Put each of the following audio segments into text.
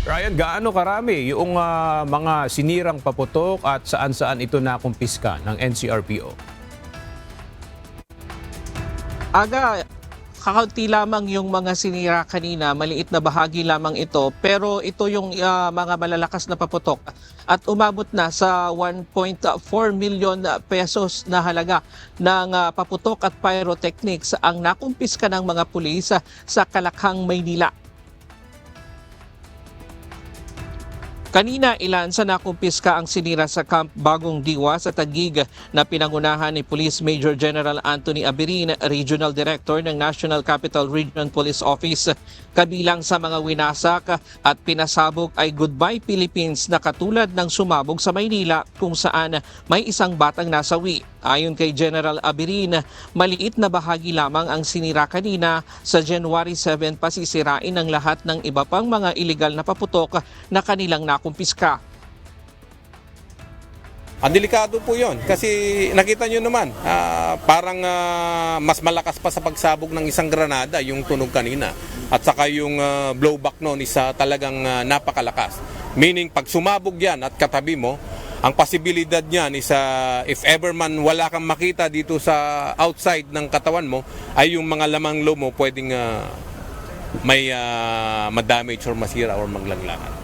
Ryan, gaano karami yung mga sinirang paputok at saan-saan ito nakumpiska ng NCRPO? Aga, kakaunti lamang yung mga sinira kanina, maliit na bahagi lamang ito, pero ito yung mga malalakas na paputok at umabot na sa 1.4 million pesos na halaga ng paputok at pyrotechnics ang nakumpiska ng mga pulis sa Kalakhang, Maynila. Kanina, ilan sa nakumpiska ang sinira sa Camp Bagong Diwa sa Taguig na pinangunahan ni Police Major General Anthony Abirin, Regional Director ng National Capital Region Police Office. Kabilang sa mga winasak at pinasabog ay Goodbye Philippines na katulad ng sumabog sa Maynila kung saan may isang batang nasawi. Ayon kay General Abirin, maliit na bahagi lamang ang sinira kanina. Sa January 7 pa sisirain ang lahat ng iba pang mga iligal na paputok na kanilang nakumpiska. Ang delikado po yon kasi nakita nyo naman, parang mas malakas pa sa pagsabog ng isang granada yung tunog kanina. At saka yung blowback noon is talagang napakalakas. Meaning pag sumabog yan at katabi mo, ang posibilidad niyan is if ever man wala kang makita dito sa outside ng katawan mo, ay yung mga lamang loob mo pwedeng may madamage or masira or maglanglangan.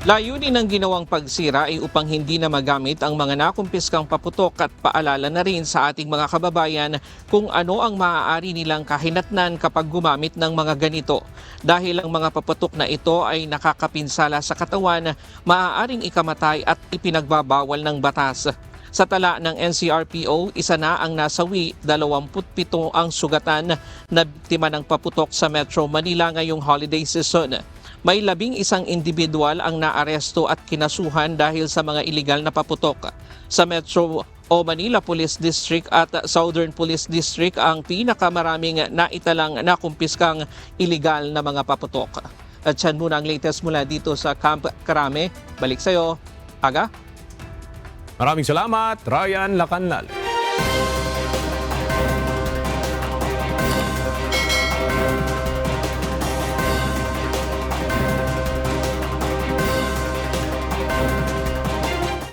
Layunin ng ginawang pagsira ay upang hindi na magamit ang mga nakumpiskang paputok at paalala na rin sa ating mga kababayan kung ano ang maaari nilang kahinatnan kapag gumamit ng mga ganito. Dahil ang mga paputok na ito ay nakakapinsala sa katawan, maaaring ikamatay at ipinagbabawal ng batas. Sa tala ng NCRPO, isa na ang nasawi, 27 ang sugatan na biktima ng paputok sa Metro Manila ngayong holiday season. May 11 individual ang naaresto at kinasuhan dahil sa mga iligal na paputok. Sa Metro o Manila Police District at Southern Police District ang pinakamaraming naitalang nakumpiskang iligal na mga paputok. At yan muna ang latest mula dito sa Camp Crame. Balik sa'yo, Aga. Maraming salamat, Ryan Lacanal.